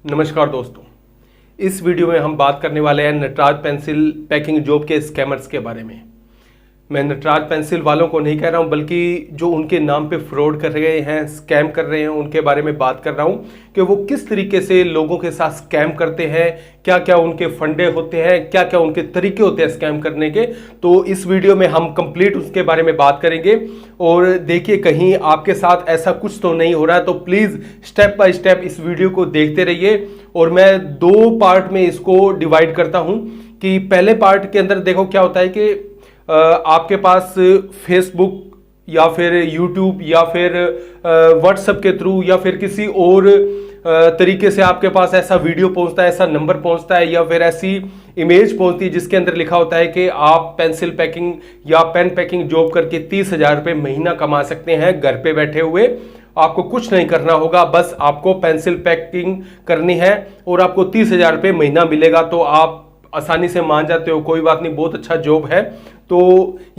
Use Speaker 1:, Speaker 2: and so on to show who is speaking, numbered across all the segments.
Speaker 1: नमस्कार दोस्तों, इस वीडियो में हम बात करने वाले हैं नटराज पेंसिल पैकिंग जॉब के स्कैमर्स के बारे में। मैं नटराज पेंसिल वालों को नहीं कह रहा हूं, बल्कि जो उनके नाम पे फ्रॉड कर रहे हैं, स्कैम कर रहे हैं, उनके बारे में बात कर रहा हूं कि वो किस तरीके से लोगों के साथ स्कैम करते हैं, क्या क्या उनके फंडे होते हैं, क्या क्या उनके तरीके होते हैं स्कैम करने के। तो इस वीडियो में हम कंप्लीट उसके बारे में बात करेंगे। और देखिए, कहीं आपके साथ ऐसा कुछ तो नहीं हो रहा है, तो प्लीज़ स्टेप बाय स्टेप इस वीडियो को देखते रहिए। और मैं दो पार्ट में इसको डिवाइड करता हूं कि पहले पार्ट के अंदर देखो क्या होता है कि आपके पास फेसबुक या फिर यूट्यूब या फिर व्हाट्सएप के थ्रू या फिर किसी और तरीके से आपके पास ऐसा वीडियो पहुंचता है, ऐसा नंबर पहुंचता है या फिर ऐसी इमेज पहुंचती है जिसके अंदर लिखा होता है कि आप पेंसिल पैकिंग या पेन पैकिंग जॉब करके 30,000 रुपये महीना कमा सकते हैं घर पे बैठे हुए। आपको कुछ नहीं करना होगा, बस आपको पेंसिल पैकिंग करनी है और आपको 30,000 रुपये महीना मिलेगा। तो आप आसानी से मान जाते हो, कोई बात नहीं, बहुत अच्छा जॉब है। तो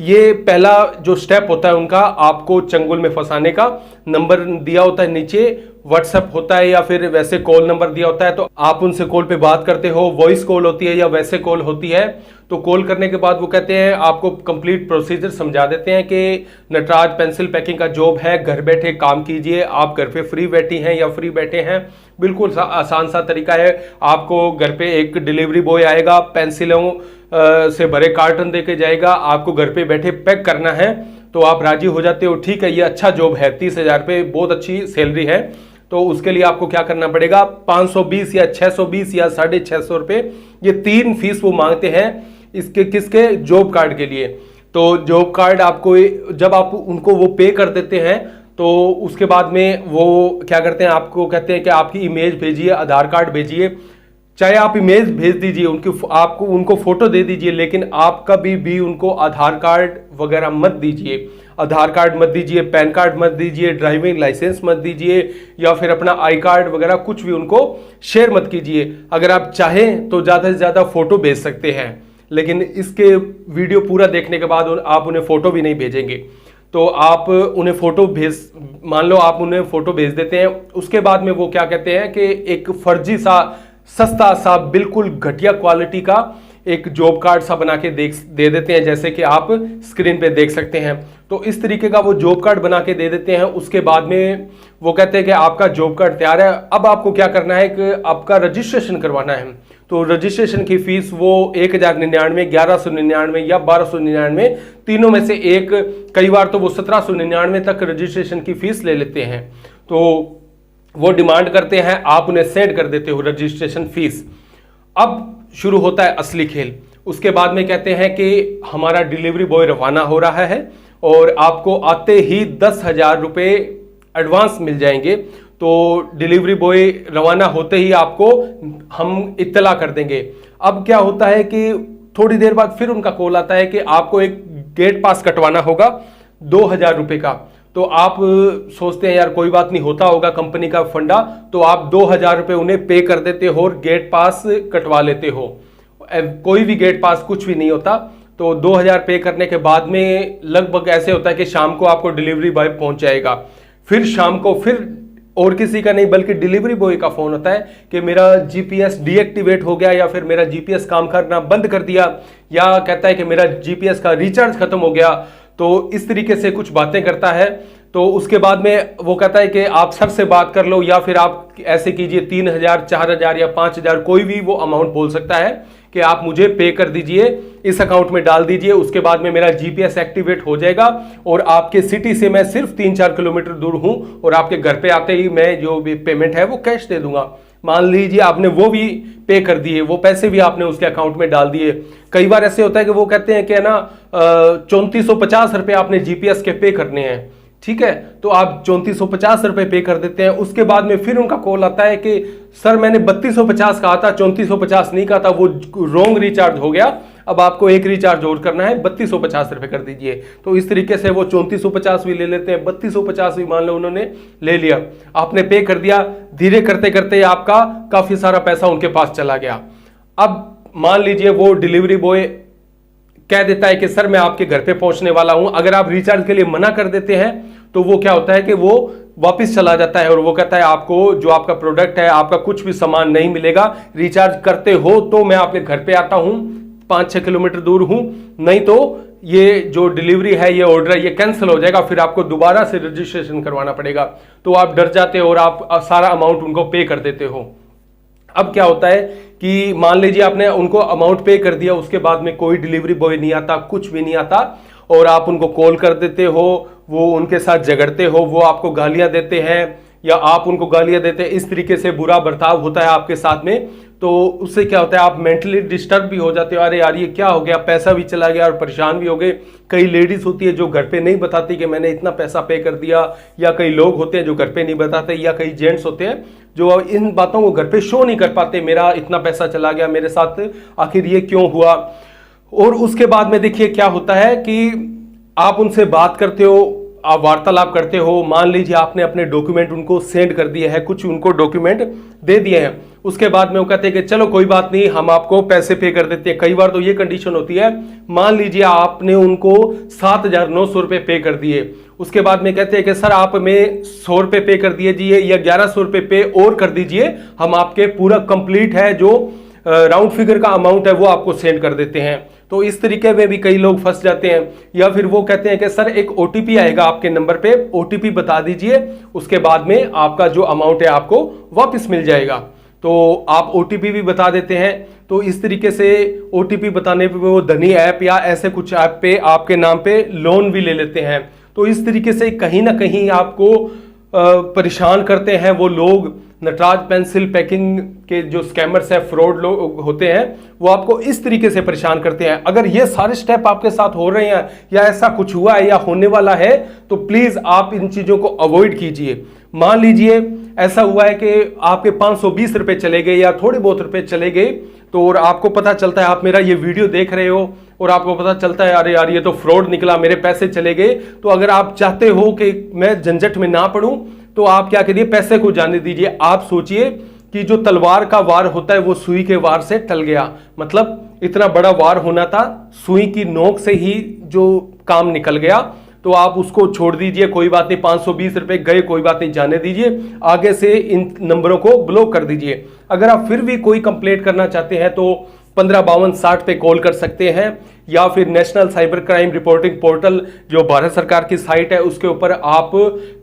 Speaker 1: ये पहला जो स्टेप होता है उनका, आपको चंगुल में फंसाने का। नंबर दिया होता है नीचे, व्हाट्सएप होता है या फिर वैसे कॉल नंबर दिया होता है, तो आप उनसे कॉल पे बात करते हो। वॉइस कॉल होती है या वैसे कॉल होती है। तो कॉल करने के बाद वो कहते हैं, आपको कंप्लीट प्रोसीजर समझा देते हैं कि नटराज पेंसिल पैकिंग का जॉब है, घर बैठे काम कीजिए। आप घर पे फ्री बैठी हैं या फ्री बैठे हैं, बिल्कुल आसान सा तरीका है। आपको घर पे एक डिलीवरी बॉय आएगा, पेंसिलों से भरे कार्टन देके जाएगा, आपको घर पे बैठे पैक करना है। तो आप राजी हो जाते हो, ठीक है ये अच्छा जॉब है, 30,000 रुपये बहुत अच्छी सैलरी है। तो उसके लिए आपको क्या करना पड़ेगा, 520 या 620 या 650 रुपये, ये 3 फीस वो मांगते हैं इसके, किसके, जॉब कार्ड के लिए। तो जॉब कार्ड आपको जब आप उनको वो पे कर देते हैं तो उसके बाद में वो क्या करते हैं, आपको कहते हैं कि आपकी इमेज भेजिए, आधार कार्ड भेजिए। चाहे आप इमेज भेज दीजिए उनकी, आपको उनको फोटो दे दीजिए, लेकिन आप कभी भी उनको आधार कार्ड वगैरह मत दीजिए। आधार कार्ड मत दीजिए, पैन कार्ड मत दीजिए, ड्राइविंग लाइसेंस मत दीजिए या फिर अपना आई कार्ड वगैरह कुछ भी उनको शेयर मत कीजिए। अगर आप चाहें तो ज़्यादा से ज़्यादा फोटो भेज सकते हैं, लेकिन इसके वीडियो पूरा देखने के बाद आप उन्हें फोटो भी नहीं भेजेंगे। तो आप उन्हें फोटो मान लो आप उन्हें फोटो भेज देते हैं, उसके बाद में वो क्या कहते हैं कि एक फर्जी सा, सस्ता सा, बिल्कुल घटिया क्वालिटी का एक जॉब कार्ड सा बना के दे देते हैं, जैसे कि आप स्क्रीन पे देख सकते हैं। तो इस तरीके का वो जॉब कार्ड बना के दे देते हैं। उसके बाद में वो कहते हैं कि आपका जॉब कार्ड तैयार है, अब आपको क्या करना है कि आपका रजिस्ट्रेशन करवाना है। तो रजिस्ट्रेशन की फीस वो 1,099, 1,199 या 1,299, तीनों में से एक, कई बार तो वो 1,799 तक रजिस्ट्रेशन की फीस ले लेते हैं। तो वो डिमांड करते हैं, आप उन्हें सेंड कर देते हो रजिस्ट्रेशन फीस। अब शुरू होता है असली खेल। उसके बाद में कहते हैं कि हमारा डिलीवरी बॉय रवाना हो रहा है और आपको आते ही 10,000 रुपये एडवांस मिल जाएंगे। तो डिलीवरी बॉय रवाना होते ही आपको हम इत्तला कर देंगे। अब क्या होता है कि थोड़ी देर बाद फिर उनका कॉल आता है कि आपको एक गेट पास कटवाना होगा 2,000 रुपये का। तो आप सोचते हैं यार कोई बात नहीं, होता होगा कंपनी का फंडा, तो आप 2,000 रुपये उन्हें पे कर देते हो और गेट पास कटवा लेते हो। कोई भी गेट पास कुछ भी नहीं होता। तो 2,000 पे करने के बाद में लगभग ऐसे होता है कि शाम को आपको डिलीवरी बॉय पहुंच जाएगा। फिर शाम को फिर और किसी का नहीं बल्कि डिलीवरी बॉय का फोन होता है कि मेरा जीपीएस डीएक्टिवेट हो गया या फिर मेरा जीपीएस काम करना बंद कर दिया, या कहता है कि मेरा जीपीएस का रिचार्ज खत्म हो गया। तो इस तरीके से कुछ बातें करता है। तो उसके बाद में वो कहता है कि आप सर से बात कर लो या फिर आप ऐसे कीजिए 3,000, 4,000 या 5,000, कोई भी वो अमाउंट बोल सकता है कि आप मुझे पे कर दीजिए, इस अकाउंट में डाल दीजिए। उसके बाद में मेरा जीपीएस एक्टिवेट हो जाएगा और आपके सिटी से मैं सिर्फ 3-4 किलोमीटर दूर हूं और आपके घर पे आते ही मैं जो भी पेमेंट है वो कैश दे दूंगा। मान लीजिए आपने वो भी पे कर दिए, वो पैसे भी आपने उसके अकाउंट में डाल दिए। कई बार ऐसे होता है कि वो कहते हैं कि ना 3450 रुपये आपने जीपीएस के पे करने हैं, ठीक है। तो आप 3450 रुपये पे कर देते हैं। उसके बाद में फिर उनका कॉल आता है कि सर मैंने 3250 कहा था, 3450 नहीं कहा था, वो रॉन्ग रिचार्ज हो गया, अब आपको एक रिचार्ज और करना है, 3250 रुपये कर दीजिए। तो इस तरीके से वो 3450 भी ले लेते हैं, 3250 भी मान लो उन्होंने ले लिया, आपने पे कर दिया। धीरे करते करते आपका काफी सारा पैसा उनके पास चला गया। अब मान लीजिए वो डिलीवरी बॉय कह देता है कि सर मैं आपके घर पे पहुंचने वाला हूं। अगर आप रिचार्ज के लिए मना कर देते हैं तो वो क्या होता है कि वो वापस चला जाता है और वो कहता है आपको जो आपका प्रोडक्ट है, आपका कुछ भी सामान नहीं मिलेगा। रिचार्ज करते हो तो मैं आपके घर पे आता हूं, 5-6 किलोमीटर दूर हूं, नहीं तो ये जो डिलीवरी है, ये ऑर्डर है, ये कैंसिल हो जाएगा, फिर आपको दोबारा से रजिस्ट्रेशन करवाना पड़ेगा। तो आप डर जाते हो और आप सारा अमाउंट उनको पे कर देते हो। अब क्या होता है कि मान लीजिए आपने उनको अमाउंट पे कर दिया, उसके बाद में कोई डिलीवरी बॉय नहीं आता, कुछ भी नहीं आता, और आप उनको कॉल कर देते हो, वो उनके साथ झगड़ते हो, वो आपको गालियां देते हैं या आप उनको गालियां देते हैं, इस तरीके से बुरा बर्ताव होता है आपके साथ में। तो उससे क्या होता है, आप मेंटली डिस्टर्ब भी हो जाते हो, अरे यार ये क्या हो गया, पैसा भी चला गया और परेशान भी हो गए। कई लेडीज होती है जो घर पे नहीं बताती कि मैंने इतना पैसा पे कर दिया, या कई लोग होते हैं जो घर पे नहीं बताते, या कई जेंट्स होते हैं जो इन बातों को घर पे शो नहीं कर पाते, मेरा इतना पैसा चला गया, मेरे साथ आखिर ये क्यों हुआ। और उसके बाद में देखिए क्या होता है कि आप उनसे बात करते हो, आप वार्तालाप करते हो, मान लीजिए आपने अपने डॉक्यूमेंट उनको सेंड कर दिए हैं, कुछ उनको डॉक्यूमेंट दे दिए हैं, उसके बाद में वो कहते हैं कि चलो कोई बात नहीं, हम आपको पैसे पे कर देते हैं। कई बार तो ये कंडीशन होती है, मान लीजिए आपने उनको 7,900 रुपये पे कर दिए, उसके बाद में कहते हैं कि सर आप हमें 100 रुपये पे कर दीजिए या 1,100 रुपये पे और कर दीजिए, हम आपके पूरा कंप्लीट है जो राउंड फिगर का अमाउंट है वो आपको सेंड कर देते हैं। तो इस तरीके में भी कई लोग फंस जाते हैं। या फिर वो कहते हैं कि सर एक ओटीपी आएगा आपके नंबर पे, ओटीपी बता दीजिए, उसके बाद में आपका जो अमाउंट है आपको वापस मिल जाएगा। तो आप ओटीपी भी बता देते हैं। तो इस तरीके से ओटीपी बताने पे वो धनी ऐप या ऐसे कुछ ऐप पे आपके नाम पे लोन भी ले लेते हैं। तो इस तरीके से कहीं ना कहीं आपको परेशान करते हैं वो लोग। नटराज पेंसिल पैकिंग के जो स्कैमर्स है, फ्रॉड लोग होते हैं, वो आपको इस तरीके से परेशान करते हैं। अगर ये सारे स्टेप आपके साथ हो रहे हैं या ऐसा कुछ हुआ है या होने वाला है तो प्लीज आप इन चीजों को अवॉइड कीजिए। मान लीजिए ऐसा हुआ है कि आपके 520 रुपए चले गए या थोड़े बहुत रुपए चले गए, तो और आपको पता चलता है, आप मेरा ये वीडियो देख रहे हो और आपको पता चलता है अरे यार ये तो फ्रॉड निकला, मेरे पैसे चले गए। तो अगर आप चाहते हो कि मैं झंझट में ना पड़ूं तो आप क्या करिए, पैसे को जाने दीजिए। आप सोचिए कि जो तलवार का वार होता है वो सुई के वार से टल गया, मतलब इतना बड़ा वार होना था, सुई की नोक से ही जो काम निकल गया। तो आप उसको छोड़ दीजिए, कोई बात नहीं, 520 रुपए गए, कोई बात नहीं, जाने दीजिए, आगे से इन नंबरों को ब्लॉक कर दीजिए। अगर आप फिर भी कोई कंप्लेंट करना चाहते हैं तो 155260 पे कॉल कर सकते हैं, या फिर national cyber crime reporting portal जो भारत सरकार की साइट है उसके ऊपर आप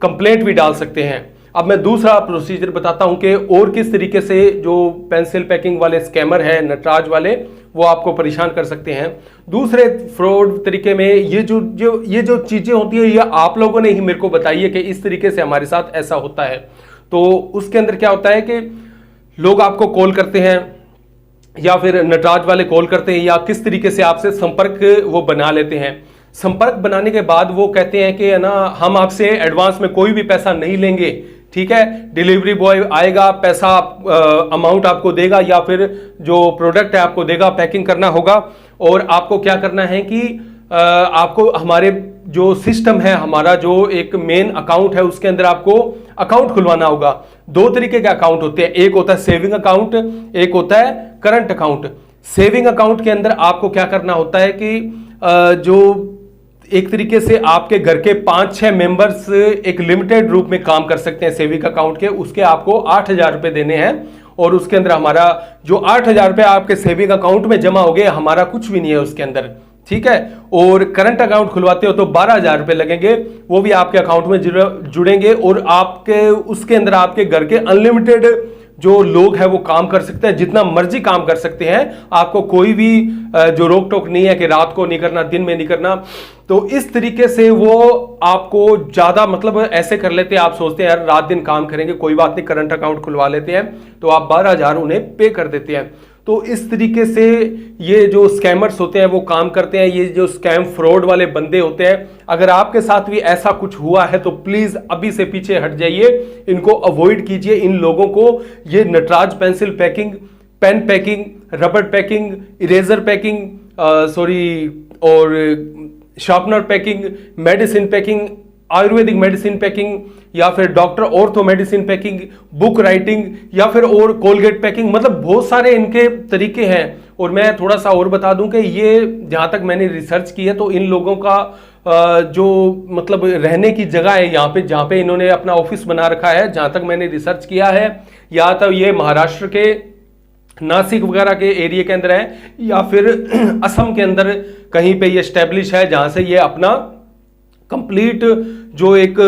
Speaker 1: कंप्लेंट भी डाल सकते हैं। अब मैं दूसरा प्रोसीजर बताता हूं कि और किस तरीके से जो पेंसिल पैकिंग वाले स्कैमर है, नटराज वाले, वो आपको परेशान कर सकते हैं। दूसरे फ्रॉड तरीके में ये जो चीजें होती है, ये आप लोगों ने ही मेरे को बताई है कि इस तरीके से हमारे साथ ऐसा होता है। तो उसके अंदर क्या होता है कि लोग आपको कॉल करते हैं या फिर नटराज वाले कॉल करते हैं, या किस तरीके से आपसे संपर्क वो बना लेते हैं। संपर्क बनाने के बाद वो कहते हैं कि ना हम आपसे एडवांस में कोई भी पैसा नहीं लेंगे, ठीक है, डिलीवरी बॉय आएगा, पैसा अमाउंट आपको देगा या फिर जो प्रोडक्ट है आपको देगा, पैकिंग करना होगा। और आपको क्या करना है कि आपको हमारे जो सिस्टम है, हमारा जो एक मेन अकाउंट है उसके अंदर आपको अकाउंट खुलवाना होगा। 2 तरीके के अकाउंट होते हैं, एक होता है सेविंग अकाउंट, एक होता है करंट अकाउंट। सेविंग अकाउंट के अंदर आपको क्या करना होता है कि जो एक तरीके से आपके घर के 5-6 मेंबर्स एक लिमिटेड रूप में काम कर सकते हैं सेविंग अकाउंट के, उसके आपको 8,000 रुपए देने हैं और उसके अंदर हमारा जो 8,000 रुपए आपके सेविंग अकाउंट में जमा हो गए, हमारा कुछ भी नहीं है उसके अंदर, ठीक है। और करंट अकाउंट खुलवाते हो तो 12,000 रुपए लगेंगे, वो भी आपके अकाउंट में जुड़ेंगे और आपके उसके अंदर आपके घर के अनलिमिटेड जो लोग हैं वो काम कर सकते हैं, जितना मर्जी काम कर सकते हैं। आपको कोई भी जो रोक टोक नहीं है कि रात को नहीं करना, दिन में नहीं करना। तो इस तरीके से वो आपको ज्यादा मतलब ऐसे कर लेते हैं, आप सोचते हैं यार रात दिन काम करेंगे, कोई बात नहीं, करंट अकाउंट खुलवा लेते हैं, तो आप 12,000 उन्हें पे कर देते हैं। तो इस तरीके से ये जो स्कैमर्स होते हैं वो काम करते हैं, ये जो स्कैम फ्रॉड वाले बंदे होते हैं। अगर आपके साथ भी ऐसा कुछ हुआ है तो प्लीज अभी से पीछे हट जाइए, इनको अवॉइड कीजिए, इन लोगों को। ये Nataraj pencil packing, pen packing, rubber packing, eraser packing, और sharpener packing, medicine packing, ayurvedic medicine packing, या फिर doctor ortho medicine packing, book writing, या फिर और कोलगेट पैकिंग, मतलब बहुत सारे इनके तरीके हैं। और मैं थोड़ा सा और बता दूं कि ये जहां तक मैंने रिसर्च की है तो इन लोगों का जो मतलब रहने की जगह है यहाँ पे, जहाँ पे इन्होंने अपना ऑफिस बना रखा है, जहाँ तक मैंने रिसर्च किया है, या तो ये महाराष्ट्र के नासिक वगैरह के एरिया के अंदर है, या फिर असम के अंदर कहीं पे ये स्टैब्लिश है, जहां से ये अपना कंप्लीट जो एक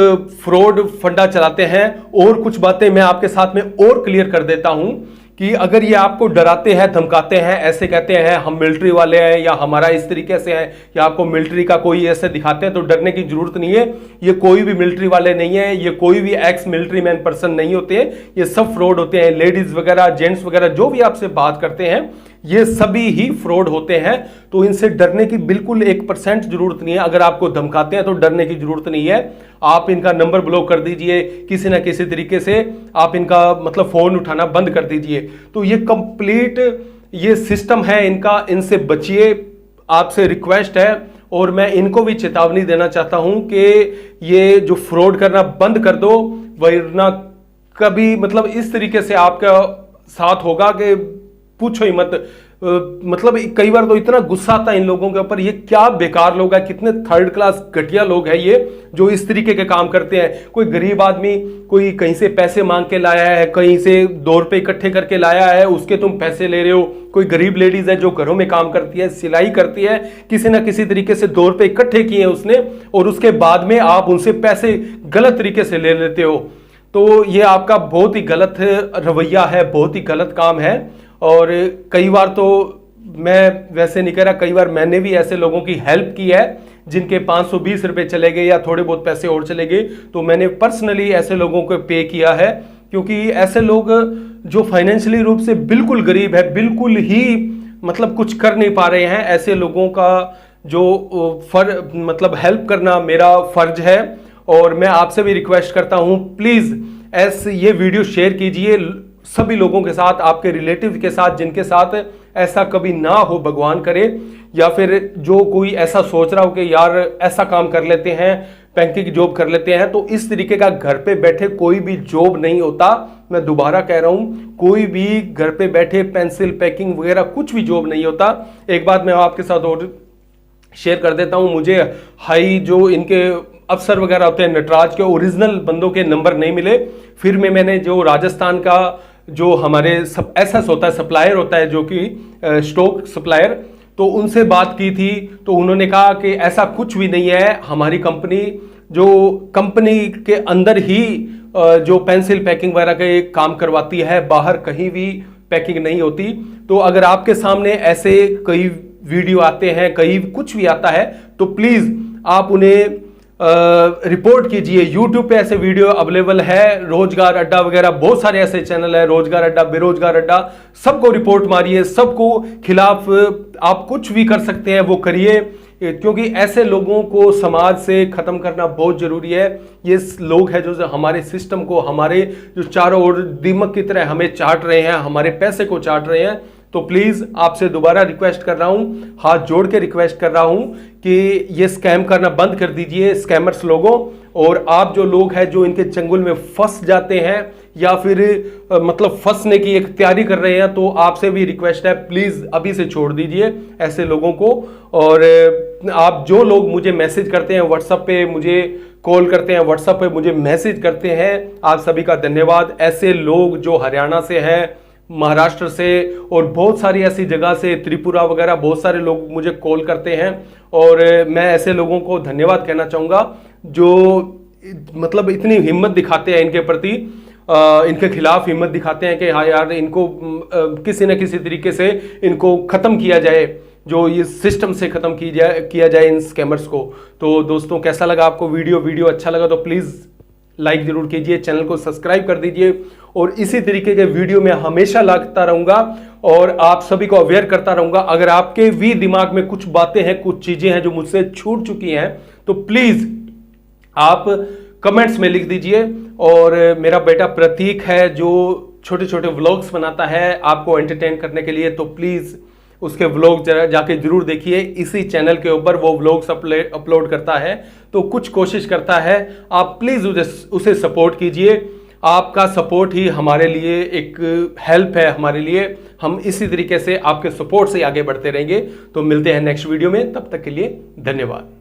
Speaker 1: फ्रॉड फंडा चलाते हैं। और कुछ बातें मैं आपके साथ में और क्लियर कर देता हूं कि अगर ये आपको डराते हैं, धमकाते हैं, ऐसे कहते हैं हम मिलिट्री वाले हैं या हमारा इस तरीके से है, या आपको मिलिट्री का कोई ऐसे दिखाते हैं, तो डरने की जरूरत नहीं है। ये कोई भी मिलिट्री वाले नहीं है, ये कोई भी एक्स मिलिट्री मैन पर्सन नहीं होते हैं, ये सब फ्रॉड होते हैं। लेडीज वगैरह, जेंट्स वगैरह जो भी आपसे बात करते हैं, ये सभी ही फ्रॉड होते हैं। तो इनसे डरने की बिल्कुल 1% जरूरत नहीं है। अगर आपको धमकाते हैं तो डरने की जरूरत नहीं है। आप इनका नंबर ब्लॉक कर दीजिए, किसी ना किसी तरीके से आप इनका मतलब फोन उठाना बंद कर दीजिए। तो ये कंप्लीट ये सिस्टम है इनका, इनसे बचिए, आपसे रिक्वेस्ट है। और मैं इनको भी चेतावनी देना चाहता हूं कि ये जो फ्रॉड करना बंद कर दो, वरना कभी मतलब इस तरीके से आपका साथ होगा कि पूछो ही मत। मतलब कई बार तो इतना गुस्सा आता है इन लोगों के ऊपर, ये क्या बेकार लोग हैं, कितने थर्ड क्लास घटिया लोग हैं ये, जो इस तरीके के काम करते हैं। कोई गरीब आदमी कोई कहीं से पैसे मांग के लाया है, कहीं से 2 रुपए इकट्ठे करके लाया है, उसके तुम पैसे ले रहे हो। कोई गरीब लेडीज है जो घरों में काम करती है, सिलाई करती है, किसी ना किसी तरीके से 2 रुपए इकट्ठे किए उसने, और उसके बाद में आप उनसे पैसे गलत तरीके से ले लेते हो। तो ये आपका बहुत ही गलत रवैया है, बहुत ही गलत काम है। और कई बार तो मैं वैसे नहीं कह रहा, कई बार मैंने भी ऐसे लोगों की हेल्प की है जिनके 520 रुपए चले गए या थोड़े बहुत पैसे और चले गए, तो मैंने पर्सनली ऐसे लोगों को पे किया है। क्योंकि ऐसे लोग जो फाइनेंशियली रूप से बिल्कुल गरीब है, बिल्कुल ही मतलब कुछ कर नहीं पा रहे हैं, ऐसे लोगों का जो मतलब हेल्प करना मेरा फर्ज है। और मैं आपसे भी रिक्वेस्ट करता हूं, प्लीज ऐसे ये वीडियो शेयर कीजिए सभी लोगों के साथ, आपके रिलेटिव के साथ, जिनके साथ ऐसा कभी ना हो, भगवान करे। या फिर जो कोई ऐसा सोच रहा हो कि यार ऐसा काम कर लेते हैं, बैंकिंग जॉब कर लेते हैं, तो इस तरीके का घर पे बैठे कोई भी जॉब नहीं होता। मैं दोबारा कह रहा हूं, कोई भी घर पे बैठे पेंसिल पैकिंग वगैरह कुछ भी जॉब नहीं होता। एक बात मैं आपके साथ और शेयर कर देता हूं, मुझे हाई जो इनके अफसर वगैरह होते हैं, नटराज के ओरिजिनल बंदों के नंबर नहीं मिले। फिर मैंने जो राजस्थान का जो हमारे एसएस होता है, सप्लायर होता है, जो कि स्टॉक सप्लायर, तो उनसे बात की थी, तो उन्होंने कहा कि ऐसा कुछ भी नहीं है। हमारी कंपनी जो कंपनी के अंदर ही जो पेंसिल पैकिंग वगैरह के काम करवाती है, बाहर कहीं भी पैकिंग नहीं होती। तो अगर आपके सामने ऐसे कई वीडियो आते हैं, कहीं कुछ भी आता है, तो प्लीज आप उन्हें रिपोर्ट कीजिए। यूट्यूब पे ऐसे वीडियो अवेलेबल है, रोजगार अड्डा वगैरह बहुत सारे ऐसे चैनल है, रोजगार अड्डा, बेरोजगार अड्डा, सबको रिपोर्ट मारिए, सबको खिलाफ आप कुछ भी कर सकते हैं वो करिए। क्योंकि ऐसे लोगों को समाज से खत्म करना बहुत जरूरी है। ये लोग हैं जो हमारे सिस्टम को, हमारे जो चारों ओर दीमक की तरह हमें चाट रहे हैं, हमारे पैसे को चाट रहे हैं। तो प्लीज आपसे दोबारा रिक्वेस्ट कर रहा हूं, हाथ जोड़ के रिक्वेस्ट कर रहा हूं कि ये स्कैम करना बंद कर दीजिए स्कैमर्स लोगों। और आप जो लोग हैं जो इनके चंगुल में फंस जाते हैं या फिर मतलब फंसने की एक तैयारी कर रहे हैं, तो आपसे भी रिक्वेस्ट है, प्लीज अभी से छोड़ दीजिए ऐसे लोगों को। और आप जो लोग मुझे मैसेज करते हैं व्हाट्सएप पे, मुझे कॉल करते हैं व्हाट्सएप पे, मुझे मैसेज करते हैं, आप सभी का धन्यवाद। ऐसे लोग जो हरियाणा से हैं, महाराष्ट्र से और बहुत सारी ऐसी जगह से, त्रिपुरा वगैरह, बहुत सारे लोग मुझे कॉल करते हैं। और मैं ऐसे लोगों को धन्यवाद कहना चाहूँगा जो मतलब इतनी हिम्मत दिखाते हैं इनके प्रति, इनके खिलाफ हिम्मत दिखाते हैं कि हाँ यार इनको किसी न किसी तरीके से इनको ख़त्म किया जाए, जो ये सिस्टम से ख़त्म किया जाए इन स्कैमर्स को। तो दोस्तों कैसा लगा आपको वीडियो अच्छा लगा तो प्लीज़ लाइक जरूर कीजिए, चैनल को सब्सक्राइब कर दीजिए। और इसी तरीके के वीडियो मैं हमेशा लाता रहूंगा और आप सभी को अवेयर करता रहूंगा। अगर आपके भी दिमाग में कुछ बातें हैं, कुछ चीजें हैं जो मुझसे छूट चुकी हैं, तो प्लीज आप कमेंट्स में लिख दीजिए। और मेरा बेटा प्रतीक है जो छोटे छोटे व्लॉग्स बनाता है आपको एंटरटेन करने के लिए, तो प्लीज उसके व्लॉग जाके जरूर देखिए। इसी चैनल के ऊपर वो व्लॉग्स अपलोड करता है, तो कुछ कोशिश करता है। आप प्लीज उसे सपोर्ट कीजिए। आपका सपोर्ट ही हमारे लिए एक हेल्प है, हमारे लिए। हम इसी तरीके से आपके सपोर्ट से आगे बढ़ते रहेंगे। तो मिलते हैं नेक्स्ट वीडियो में, तब तक के लिए धन्यवाद।